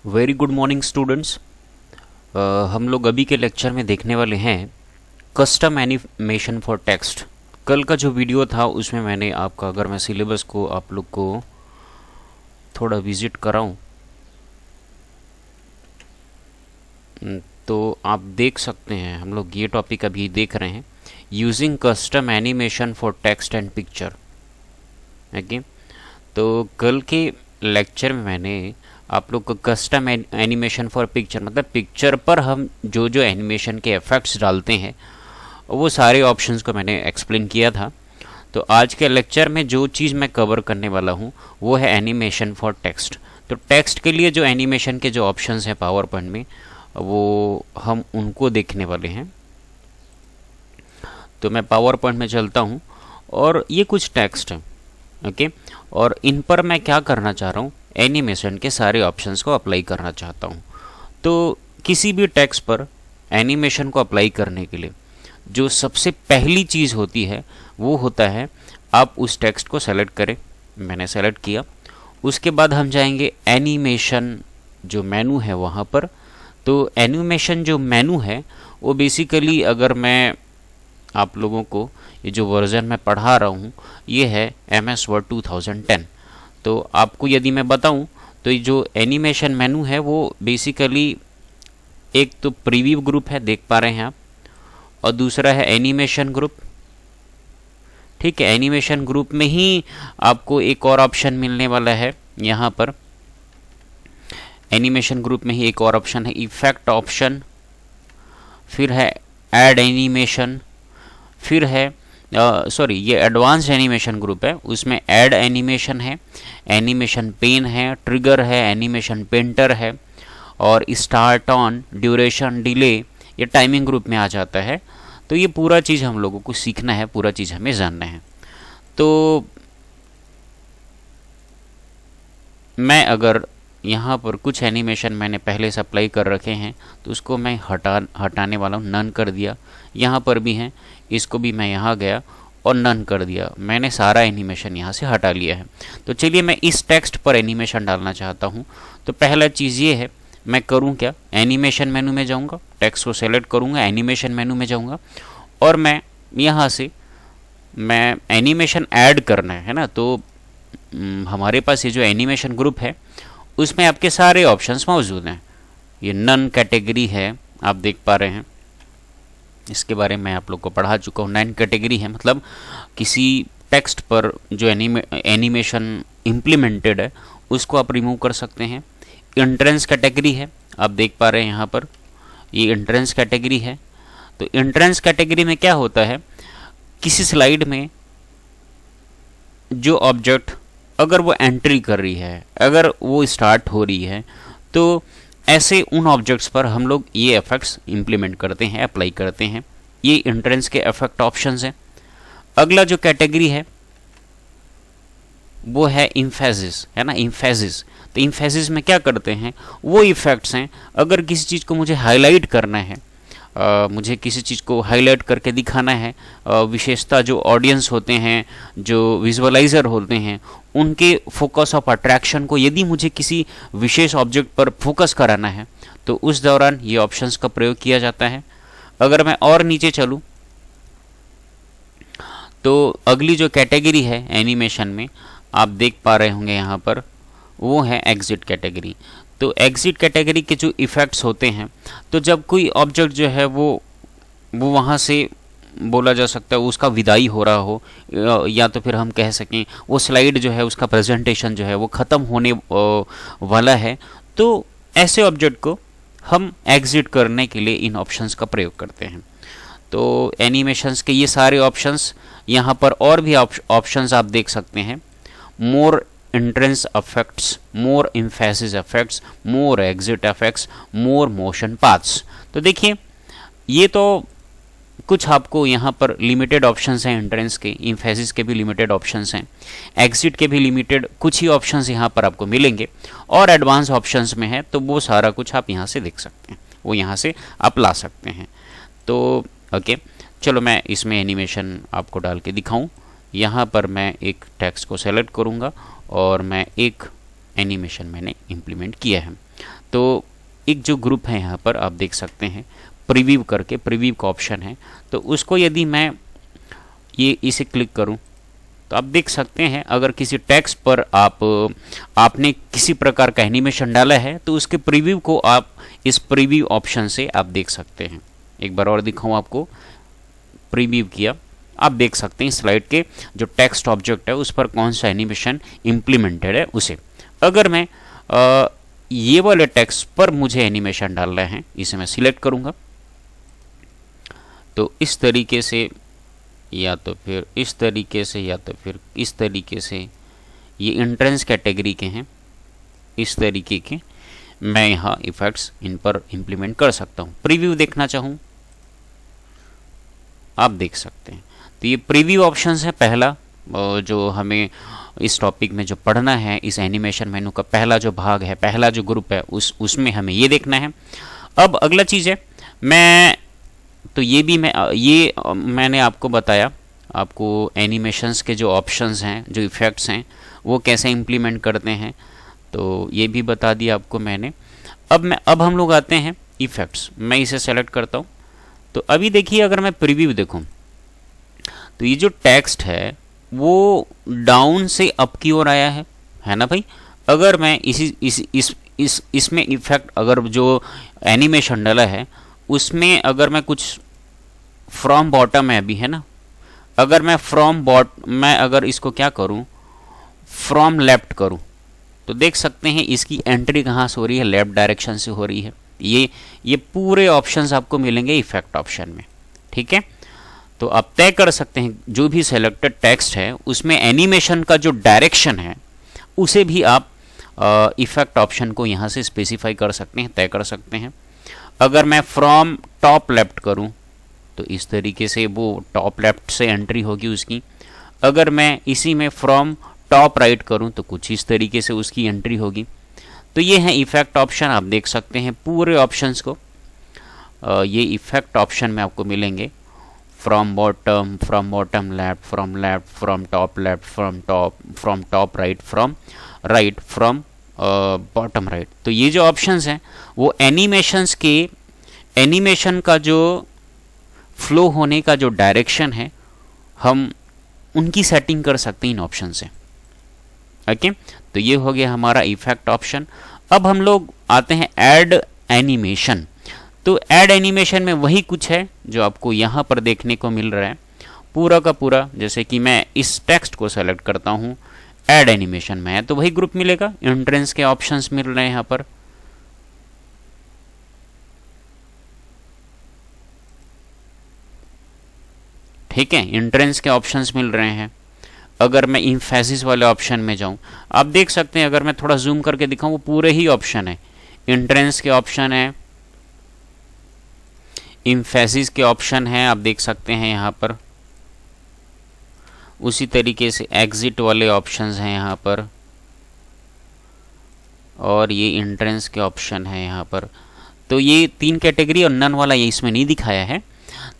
Very good morning students. हम लोग अभी के लेक्चर में देखने वाले हैं कस्टम एनिमेशन फॉर टेक्स्ट। कल का जो वीडियो था उसमें मैंने आपका, अगर मैं सिलेबस को आप लोग को थोड़ा विजिट कराऊं तो आप देख सकते हैं, हम लोग ये टॉपिक अभी देख रहे हैं, using custom animation for text and picture. Okay, तो कल के लेक्चर में मैंने आप लोग को कस्टम एनिमेशन फॉर पिक्चर मतलब पिक्चर पर हम जो जो एनिमेशन के इफ़ेक्ट्स डालते हैं वो सारे ऑप्शंस को मैंने एक्सप्लेन किया था। तो आज के लेक्चर में जो चीज़ मैं कवर करने वाला हूँ वो है एनिमेशन फॉर टेक्स्ट। तो टेक्स्ट के लिए जो एनिमेशन के जो ऑप्शंस हैं पावर पॉइंट में, वो हम उनको देखने वाले हैं। तो मैं पावर पॉइंट में चलता हूँ और ये कुछ टेक्स्ट है, ओके, और इन पर मैं क्या करना चाह रहा हूँ, एनिमेशन के सारे ऑप्शंस को अप्लाई करना चाहता हूँ। तो किसी भी टेक्स्ट पर एनिमेशन को अप्लाई करने के लिए जो सबसे पहली चीज़ होती है वो होता है आप उस टेक्स्ट को सेलेक्ट करें। मैंने सेलेक्ट किया, उसके बाद हम जाएंगे एनिमेशन जो मेनू है वहाँ पर। तो एनिमेशन जो मेनू है वो बेसिकली, अगर मैं आप लोगों को ये जो वर्ज़न मैं पढ़ा रहा हूँ ये है MS Word 2010। तो आपको यदि मैं बताऊं तो ये जो एनिमेशन मेनू है वो बेसिकली एक तो प्रीव्यू ग्रुप है, देख पा रहे हैं आप, और दूसरा है एनिमेशन ग्रुप। ठीक है, एनिमेशन ग्रुप में ही आपको एक और ऑप्शन मिलने वाला है। यहाँ पर एनिमेशन ग्रुप में ही एक और ऑप्शन है इफेक्ट ऑप्शन, फिर है ऐड एनिमेशन, फिर है ये एडवांस्ड एनिमेशन ग्रुप है, उसमें ऐड एनिमेशन है, एनिमेशन पेन है, ट्रिगर है, एनिमेशन पेंटर है, और स्टार्ट ऑन, ड्यूरेशन, डिले, ये टाइमिंग ग्रुप में आ जाता है। तो ये पूरा चीज़ हम लोगों को सीखना है, पूरा चीज़ हमें जानना है। तो मैं अगर यहाँ पर कुछ एनिमेशन मैंने पहले से अप्लाई कर रखे हैं तो उसको मैं हटाने वाला हूँ, नन कर दिया। यहाँ पर भी हैं, इसको भी मैं यहाँ गया और नन कर दिया, मैंने सारा एनिमेशन यहाँ से हटा लिया है। तो चलिए मैं इस टेक्स्ट पर एनिमेशन डालना चाहता हूँ। तो पहला चीज़ ये है, मैं करूँ क्या, एनिमेशन मेनू में जाऊँगा, टेक्स्ट को सेलेक्ट करूँगा, एनिमेशन मेनू में जाऊँगा और मैं यहाँ से मैं एनिमेशन ऐड करना है ना। तो हमारे पास ये जो एनिमेशन ग्रुप है उसमें आपके सारे ऑप्शंस मौजूद हैं। ये नन कैटेगरी है, आप देख पा रहे हैं, इसके बारे में आप लोग को पढ़ा चुका हूँ। नन कैटेगरी है मतलब किसी टेक्स्ट पर जो एनिमेशन इम्प्लीमेंटेड है उसको आप रिमूव कर सकते हैं। एंट्रेंस कैटेगरी है, आप देख पा रहे हैं यहाँ पर, ये एंट्रेंस कैटेगरी है। तो एंट्रेंस कैटेगरी में क्या होता है, किसी स्लाइड में जो ऑब्जेक्ट अगर वो एंट्री कर रही है, अगर वो स्टार्ट हो रही है, तो ऐसे उन ऑब्जेक्ट्स पर हम लोग ये इफेक्ट्स इंप्लीमेंट करते हैं, अप्लाई करते हैं। ये एंट्रेंस के इफेक्ट ऑप्शंस हैं। अगला जो कैटेगरी है वो है इम्फेसिस, है ना, इम्फेसिस। तो इम्फेसिस में क्या करते हैं, वो इफेक्ट्स हैं, अगर किसी चीज़ को मुझे हाईलाइट करना है, मुझे किसी चीज़ को हाईलाइट करके दिखाना है, विशेषता जो ऑडियंस होते हैं, जो विजुअलाइज़र होते हैं, उनके फोकस ऑफ अट्रैक्शन को यदि मुझे किसी विशेष ऑब्जेक्ट पर फोकस कराना है तो उस दौरान ये ऑप्शंस का प्रयोग किया जाता है। अगर मैं और नीचे चलूँ तो अगली जो कैटेगरी है एनिमेशन में, आप देख पा रहे होंगे यहाँ पर, वो है एग्जिट कैटेगरी। तो एग्जिट कैटेगरी के जो इफ़ेक्ट्स होते हैं, तो जब कोई ऑब्जेक्ट जो है वो वहाँ से बोला जा सकता है उसका विदाई हो रहा हो, या तो फिर हम कह सकें वो स्लाइड जो है उसका प्रेजेंटेशन जो है वो ख़त्म होने वाला है, तो ऐसे ऑब्जेक्ट को हम एग्जिट करने के लिए इन ऑप्शंस का प्रयोग करते हैं। तो एनिमेशंस के ये सारे ऑप्शंस, यहाँ पर और भी ऑप्शंस आप देख सकते हैं, मोर एंट्रेंस इफेक्ट्स, मोर एम्फेसिस इफेक्ट्स, मोर एग्जिट इफेक्ट्स, मोर मोशन पाथ्स। तो देखिए ये तो कुछ आपको यहाँ पर लिमिटेड ऑप्शंस हैं, एंट्रेंस के, एम्फेसिस के भी लिमिटेड ऑप्शंस हैं, एग्जिट के भी लिमिटेड कुछ ही ऑप्शंस यहाँ पर आपको मिलेंगे, और एडवांस ऑप्शंस में है तो वो सारा कुछ आप यहाँ से देख सकते हैं, वो यहाँ से आप ला सकते हैं। तो ओके, चलो मैं इसमें एनिमेशन आपको डाल के दिखाऊं। यहाँ पर मैं एक टेक्स्ट को सेलेक्ट करूँगा और मैं एक एनिमेशन मैंने इम्प्लीमेंट किया है। तो एक जो ग्रुप है यहाँ पर आप देख सकते हैं प्रीव्यू करके, प्रीव्यू का ऑप्शन है, तो उसको यदि मैं ये इसे क्लिक करूं तो आप देख सकते हैं अगर किसी टेक्स्ट पर आपने किसी प्रकार का एनिमेशन डाला है तो उसके प्रीव्यू को आप इस प्रीव्यू ऑप्शन से आप देख सकते हैं। एक बार और दिखाऊं आपको, प्रीव्यू किया, आप देख सकते हैं स्लाइड के जो टेक्स्ट ऑब्जेक्ट है उस पर कौन सा एनिमेशन इम्प्लीमेंटेड है उसे। अगर मैं ये वाले टेक्स्ट पर मुझे एनिमेशन डालना है, इसे मैं सिलेक्ट करूंगा तो इस तरीके से, या तो फिर इस तरीके से, या तो फिर इस तरीके से, ये एंट्रेंस कैटेगरी के हैं, इस तरीके के मैं यहाँ इफेक्ट्स इन पर इम्प्लीमेंट कर सकता हूँ। प्रीव्यू देखना चाहूँ आप देख सकते हैं। तो ये प्रीव्यू ऑप्शंस है, पहला जो हमें इस टॉपिक में जो पढ़ना है, इस एनिमेशन मेनू का पहला जो भाग है, पहला जो ग्रुप है उसमें हमें ये देखना है। अब अगला चीज़ है, मैंने आपको बताया, आपको एनिमेशंस के जो ऑप्शंस हैं, जो इफ़ेक्ट्स हैं वो कैसे इम्प्लीमेंट करते हैं, तो ये भी बता दिया आपको मैंने। अब हम लोग आते हैं इफ़ेक्ट्स। मैं इसे सेलेक्ट करता हूँ तो अभी देखिए अगर मैं प्रीव्यू देखूँ तो ये जो टेक्स्ट है वो डाउन से अप की ओर आया है ना भाई। अगर मैं इसमें इफेक्ट, अगर जो एनिमेशन डाला है उसमें अगर मैं कुछ फ्रॉम बॉटम है अभी, है ना, अगर मैं अगर इसको क्या करूं, फ्रॉम लेफ्ट करूं तो देख सकते हैं इसकी एंट्री कहाँ से हो रही है, लेफ्ट डायरेक्शन से हो रही है। ये पूरे ऑप्शंस आपको मिलेंगे इफेक्ट ऑप्शन में, ठीक है। तो आप तय कर सकते हैं जो भी सेलेक्टेड टेक्स्ट है उसमें एनिमेशन का जो डायरेक्शन है उसे भी आप इफेक्ट ऑप्शन को यहाँ से स्पेसिफाई कर सकते हैं, तय कर सकते हैं। अगर मैं फ्रॉम टॉप लेफ्ट करूँ तो इस तरीके से वो टॉप लेफ्ट से एंट्री होगी उसकी। अगर मैं इसी में फ्रॉम टॉप राइट करूं तो कुछ इस तरीके से उसकी एंट्री होगी। तो ये है इफेक्ट ऑप्शन, आप देख सकते हैं पूरे ऑप्शंस को ये इफेक्ट ऑप्शन में आपको मिलेंगे। From bottom left, from top left, from top right, from right, from bottom right. तो ये जो ऑप्शंस हैं वो एनिमेशन का जो फ्लो होने का जो डायरेक्शन है हम उनकी सेटिंग कर सकते हैं इन ऑप्शन से। ओके, तो ये हो गया हमारा इफेक्ट ऑप्शन। अब हम लोग आते हैं ऐड एनिमेशन। तो ऐड एनिमेशन में वही कुछ है जो आपको यहाँ पर देखने को मिल रहा है पूरा का पूरा। जैसे कि मैं इस टेक्स्ट को सेलेक्ट करता हूँ, ऐड एनिमेशन में है तो वही ग्रुप मिलेगा, एंट्रेंस के ऑप्शंस मिल रहे हैं यहाँ पर। ठीक है, एंट्रेंस के ऑप्शंस मिल रहे हैं। अगर मैं इम्फेसिस वाले ऑप्शन में जाऊं, आप देख सकते हैं, अगर मैं थोड़ा जूम करके दिखाऊं वो पूरे ही ऑप्शन है। एंट्रेंस के ऑप्शन है, इम्फेसिस के ऑप्शन है, आप देख सकते हैं यहाँ पर। उसी तरीके से एग्जिट वाले ऑप्शंस हैं यहाँ पर, और ये एंट्रेंस के ऑप्शन है यहाँ पर। तो ये 3 कैटेगरी और नन वाला ये इसमें नहीं दिखाया है।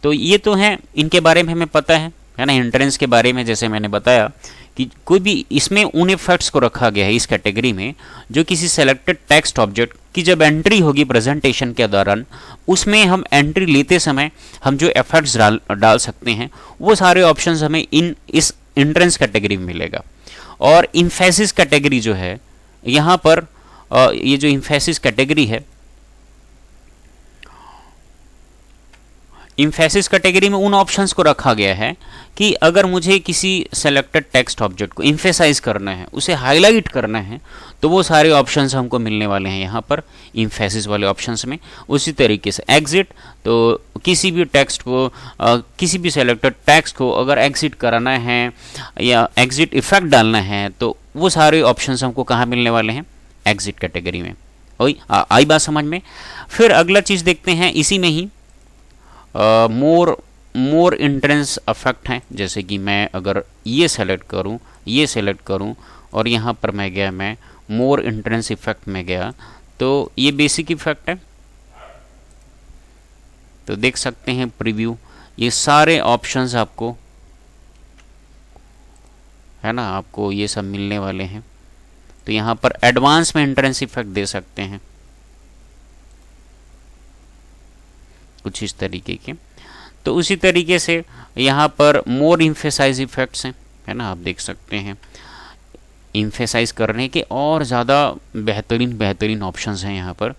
तो ये तो है, इनके बारे में हमें पता है ना। एंट्रेंस के बारे में जैसे मैंने बताया कि कोई भी इसमें उन इफेक्ट्स को रखा गया है इस कैटेगरी में जो किसी सेलेक्टेड टेक्स्ट ऑब्जेक्ट की जब एंट्री होगी प्रेजेंटेशन के दौरान, उसमें हम एंट्री लेते समय हम जो इफेक्ट्स डाल सकते हैं वो सारे ऑप्शंस हमें इस एंट्रेंस कैटेगरी में मिलेगा। और इम्फेसिस कैटेगरी जो है यहाँ पर, ये जो इम्फेसिस कैटेगरी है, इम्फेसिस कैटेगरी में उन ऑप्शंस को रखा गया है कि अगर मुझे किसी सेलेक्टेड टेक्स्ट ऑब्जेक्ट को इम्फेसाइज करना है, उसे हाईलाइट करना है, तो वो सारे ऑप्शंस हमको मिलने वाले हैं यहाँ पर इम्फेसिस वाले ऑप्शंस में। उसी तरीके से एग्जिट, तो किसी भी टेक्स्ट को, किसी भी सेलेक्टेड टेक्स्ट को अगर एग्जिट कराना है या एग्जिट इफेक्ट डालना है तो वो सारे ऑप्शंस हमको कहाँ मिलने वाले हैं, एग्जिट कैटेगरी में। आई बात समझ में। फिर अगला चीज़ देखते हैं, इसी में ही मोर एंट्रेंस इफेक्ट हैं। जैसे कि मैं अगर ये सेलेक्ट करूं और यहाँ पर मैं गया, मैं मोर एंट्रेंस इफेक्ट में गया, तो ये बेसिक इफेक्ट है। तो देख सकते हैं प्रीव्यू, ये सारे ऑप्शंस आपको, है ना, आपको ये सब मिलने वाले हैं। तो यहाँ पर एडवांस में एंट्रेंस इफेक्ट दे सकते हैं, कुछ इस तरीके के। तो उसी तरीके से यहाँ पर मोर इम्फेसाइज इफेक्ट्स हैं, है ना, आप देख सकते हैं इम्फेसाइज करने के और ज़्यादा बेहतरीन बेहतरीन ऑप्शंस हैं यहाँ पर,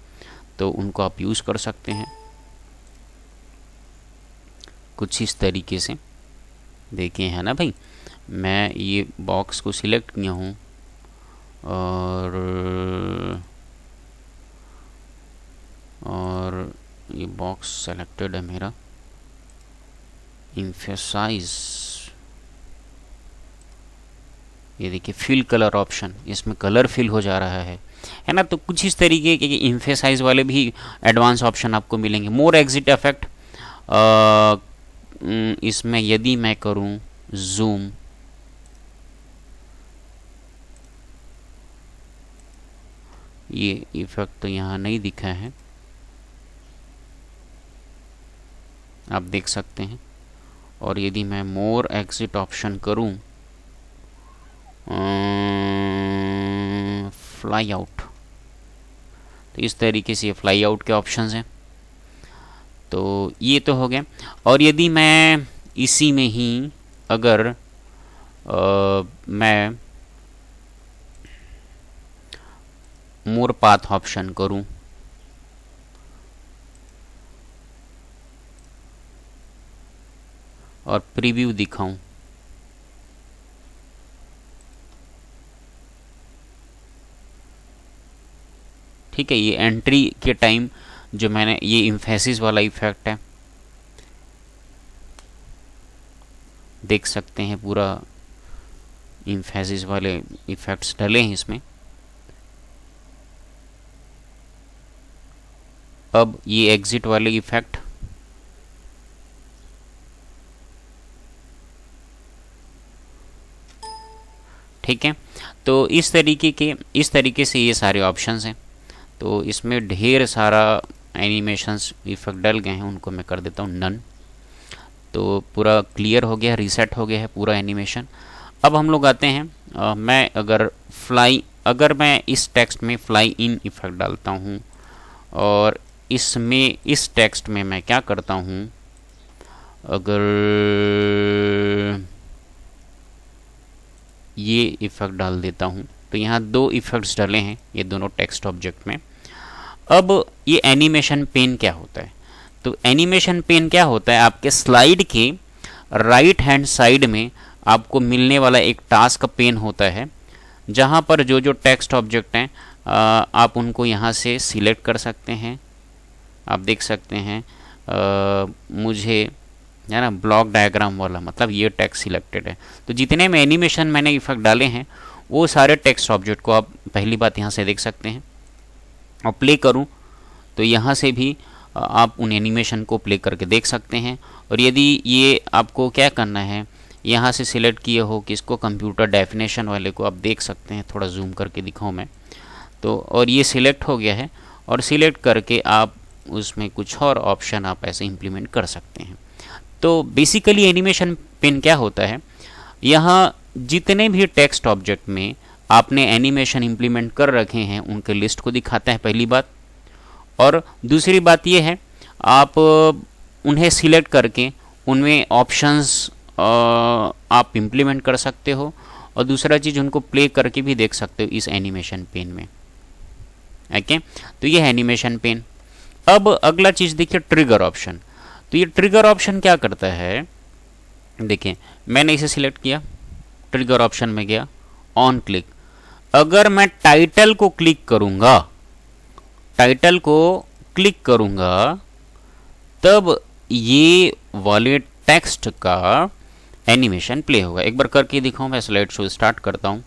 तो उनको आप यूज़ कर सकते हैं कुछ इस तरीके से। देखिए है ना भाई, मैं ये बॉक्स को सिलेक्ट किया हूँ और ये बॉक्स सेलेक्टेड है मेरा। इम्फेसाइज, ये देखिए फिल कलर ऑप्शन, इसमें कलर फिल हो जा रहा है ना। तो कुछ इस तरीके के इम्फेसाइज वाले भी एडवांस ऑप्शन आपको मिलेंगे। मोर एग्जिट इफेक्ट, इसमें यदि मैं करूं जूम, ये इफेक्ट तो यहाँ नहीं दिखा है, आप देख सकते हैं। और यदि मैं मोर एग्जिट ऑप्शन करूं, फ्लाई आउट, तो इस तरीके से ये फ्लाई आउट के ऑप्शंस हैं। तो ये तो हो गया। और यदि मैं इसी में ही अगर मैं मोर पाथ ऑप्शन करूं, और प्रीव्यू दिखाऊं, ठीक है, ये एंट्री के टाइम जो मैंने, ये इम्फेसिस वाला इफेक्ट है, देख सकते हैं पूरा इम्फेसिस वाले इफेक्ट्स डले हैं इसमें। अब ये एग्जिट वाले इफेक्ट, ठीक है। तो इस तरीके से ये सारे ऑप्शंस हैं। तो इसमें ढेर सारा एनिमेशंस इफेक्ट डल गए हैं, उनको मैं कर देता हूँ नन। तो पूरा क्लियर हो गया, रीसेट हो गया है पूरा एनिमेशन। अब हम लोग आते हैं, मैं अगर मैं इस टेक्स्ट में फ्लाई इन इफेक्ट डालता हूँ और इस टेक्स्ट में मैं क्या करता हूँ, अगर ये इफेक्ट डाल देता हूँ, तो यहाँ दो इफेक्ट्स डले हैं ये दोनों टेक्स्ट ऑब्जेक्ट में। अब ये एनिमेशन पेन क्या होता है? तो एनिमेशन पेन क्या होता है, आपके स्लाइड के राइट हैंड साइड में आपको मिलने वाला एक टास्क पेन होता है, जहाँ पर जो जो टेक्स्ट ऑब्जेक्ट हैं आप उनको यहाँ से सिलेक्ट कर सकते हैं। आप देख सकते हैं मुझे, है ना, ब्लॉक डायग्राम वाला, मतलब ये टेक्स्ट सिलेक्टेड है। तो जितने में एनिमेशन मैंने इफेक्ट डाले हैं वो सारे टेक्स्ट ऑब्जेक्ट को आप पहली बात यहाँ से देख सकते हैं। और प्ले करूँ तो यहाँ से भी आप उन एनिमेशन को प्ले करके देख सकते हैं। और यदि ये आपको क्या करना है, यहाँ से सिलेक्ट किए हो कि इसको कंप्यूटर डेफिनेशन वाले को, आप देख सकते हैं, थोड़ा जूम करके दिखाऊँ मैं तो, और ये सिलेक्ट हो गया है। और सिलेक्ट करके आप उसमें कुछ और ऑप्शन आप ऐसे इम्प्लीमेंट कर सकते हैं। तो बेसिकली एनिमेशन पेन क्या होता है, यहाँ जितने भी टेक्स्ट ऑब्जेक्ट में आपने एनिमेशन इम्प्लीमेंट कर रखे हैं उनके लिस्ट को दिखाता है, पहली बात। और दूसरी बात ये है, आप उन्हें सिलेक्ट करके उनमें ऑप्शंस आप इम्प्लीमेंट कर सकते हो। और दूसरा चीज़, उनको प्ले करके भी देख सकते हो इस एनिमेशन पेन में। ओके, तो ये है एनिमेशन पेन। अब अगला चीज़ देखिए, ट्रिगर ऑप्शन। तो ये ट्रिगर ऑप्शन क्या करता है, देखिए मैंने इसे सिलेक्ट किया, ट्रिगर ऑप्शन में गया, ऑन क्लिक। अगर मैं टाइटल को क्लिक करूंगा तब ये वाले टेक्स्ट का एनिमेशन प्ले होगा। एक बार करके दिखाऊं, मैं स्लाइड शो स्टार्ट करता हूं,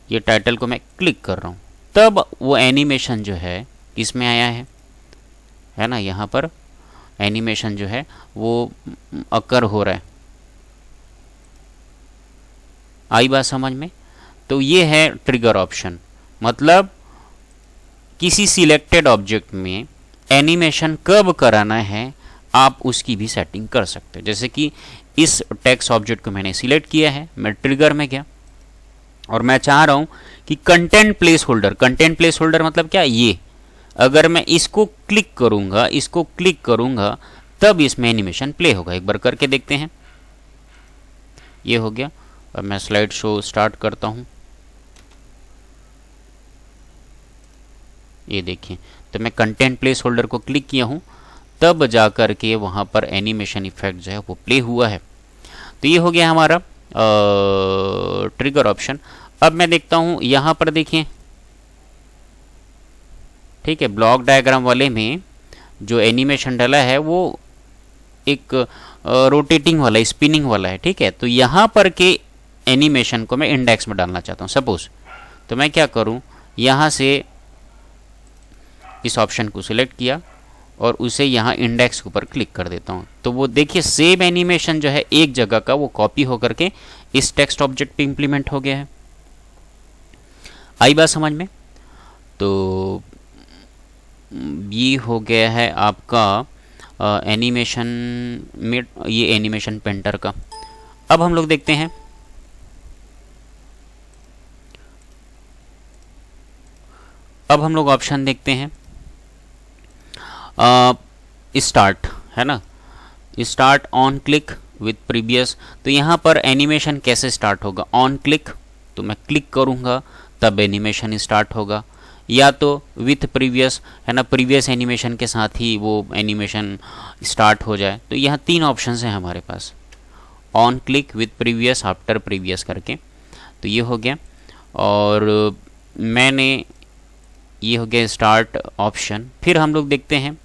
ये टाइटल को मैं क्लिक कर रहा हूं, तब वो एनिमेशन जो है इसमें आया है ना, यहाँ पर एनिमेशन जो है वो अकर हो रहा है। आई बात समझ में? तो ये है ट्रिगर ऑप्शन, मतलब किसी सिलेक्टेड ऑब्जेक्ट में एनिमेशन कब कराना है आप उसकी भी सेटिंग कर सकते हो। जैसे कि इस टेक्स्ट ऑब्जेक्ट को मैंने सिलेक्ट किया है, मैं ट्रिगर में गया और मैं चाह रहा हूं कि कंटेंट प्लेस होल्डर मतलब क्या, ये अगर मैं इसको क्लिक करूंगा तब इसमें एनिमेशन प्ले होगा। एक बार करके देखते हैं। ये हो गया। अब मैं स्लाइड शो स्टार्ट करता हूं। ये देखिए, तो मैं कंटेंट प्लेस होल्डर को क्लिक किया हूं, तब जाकर के वहां पर एनिमेशन इफेक्ट जो है वो प्ले हुआ है। तो ये हो गया हमारा ट्रिगर ऑप्शन। अब मैं देखता हूं यहां पर, देखिए ठीक है, ब्लॉक डायग्राम वाले में जो एनिमेशन डाला है वो एक रोटेटिंग वाला, स्पिनिंग वाला है। ठीक है, तो यहाँ पर के एनिमेशन को मैं इंडेक्स में डालना चाहता हूँ सपोज। तो मैं क्या करूँ, यहाँ से इस ऑप्शन को सिलेक्ट किया और उसे यहाँ इंडेक्स के ऊपर क्लिक कर देता हूँ। तो वो देखिए सेम एनिमेशन जो है एक जगह का वो कॉपी होकर के इस टेक्स्ट ऑब्जेक्ट पे इंप्लीमेंट हो गया है। आई बात समझ में? तो ये हो गया है आपका एनिमेशन में, ये एनिमेशन पेंटर का। अब हम लोग देखते हैं ऑप्शन देखते हैं स्टार्ट, है ना, start on click with previous. तो यहाँ पर एनिमेशन कैसे स्टार्ट होगा? ऑन क्लिक, तो मैं क्लिक करूँगा तब एनिमेशन स्टार्ट होगा, या तो विथ प्रीवियस, है ना, प्रीवियस एनिमेशन के साथ ही वो एनिमेशन स्टार्ट हो जाए। तो यहाँ 3 ऑप्शंस हैं हमारे पास, on click, with previous, after previous करके। तो ये हो गया। और मैंने, ये हो गया स्टार्ट ऑप्शन। फिर हम लोग देखते हैं,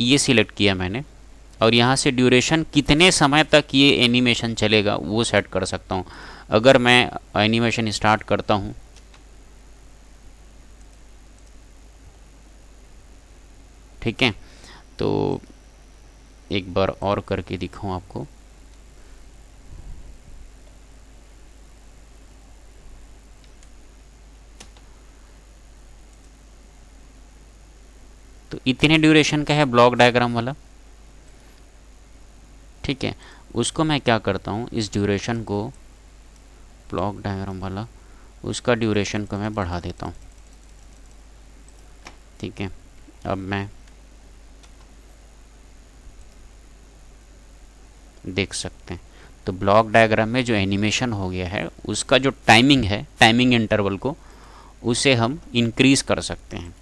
ये सिलेक्ट किया मैंने और यहाँ से ड्यूरेशन कितने समय तक ये एनिमेशन चलेगा वो सेट कर सकता हूँ। अगर मैं एनिमेशन स्टार्ट करता हूँ, ठीक है, तो एक बार और करके दिखाऊं आपको। तो इतने ड्यूरेशन का है ब्लॉक डायग्राम वाला। ठीक है, उसको मैं क्या करता हूँ, इस ड्यूरेशन को, ब्लॉक डायग्राम वाला, उसका ड्यूरेशन को मैं बढ़ा देता हूँ। ठीक है, अब मैं देख सकते हैं तो ब्लॉक डायग्राम में जो एनिमेशन हो गया है उसका जो टाइमिंग है, टाइमिंग इंटरवल को, उसे हम इंक्रीज कर सकते हैं।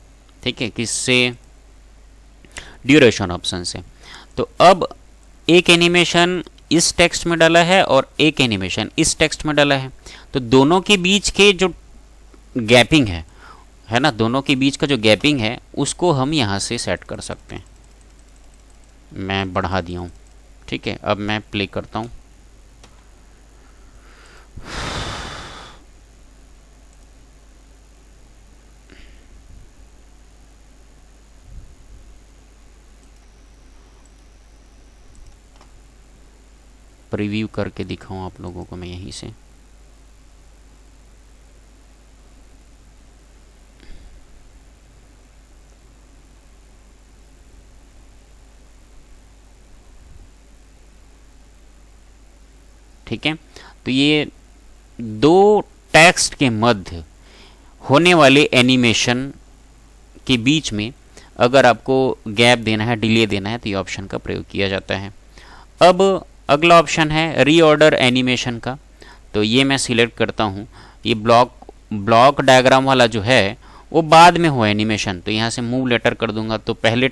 ठीक है, किससे? ड्यूरेशन ऑप्शन से। तो अब एक एनिमेशन इस टेक्स्ट में डाला है और एक एनिमेशन इस टेक्स्ट में डाला है, तो दोनों के बीच के जो गैपिंग है ना, दोनों के बीच का जो गैपिंग है उसको हम यहाँ से सेट कर सकते हैं। मैं बढ़ा दिया हूँ। ठीक है, अब मैं प्ले करता हूँ। प्रीव्यू करके दिखाऊं आप लोगों को मैं यहीं से। ठीक है, तो ये 2 टेक्स्ट के मध्य होने वाले एनिमेशन के बीच में अगर आपको गैप देना है, डिले देना है, तो ये ऑप्शन का प्रयोग किया जाता है। अब अगला ऑप्शन है रीऑर्डर एनिमेशन का। तो ये मैं सिलेक्ट करता हूँ। ये ब्लॉक डायग्राम वाला जो है वो बाद में हो एनिमेशन, तो यहाँ से मूव लेटर कर दूंगा। तो पहले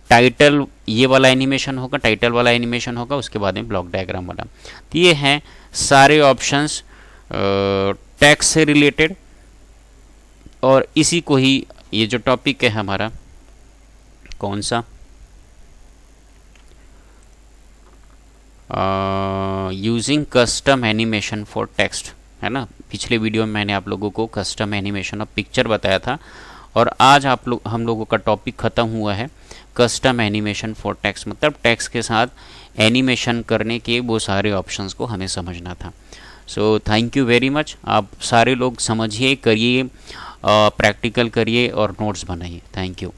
टाइटल ये वाला एनिमेशन होगा, टाइटल वाला एनिमेशन होगा, उसके बाद में ब्लॉक डायग्राम वाला। तो ये हैं सारे ऑप्शंस टेक्स्ट से रिलेटेड, और इसी को ही ये जो टॉपिक है हमारा, कौन सा, using custom animation for text, है ना। पिछले वीडियो में मैंने आप लोगों को कस्टम एनिमेशन ऑफ पिक्चर बताया था, और आज हम लोगों का टॉपिक ख़त्म हुआ है कस्टम एनिमेशन फॉर टेक्स्ट। मतलब टेक्स्ट के साथ एनिमेशन करने के वो सारे ऑप्शंस को हमें समझना था। So thank you very much. आप सारे लोग समझिए, करिए, प्रैक्टिकल करिए और नोट्स बनाइए। Thank you.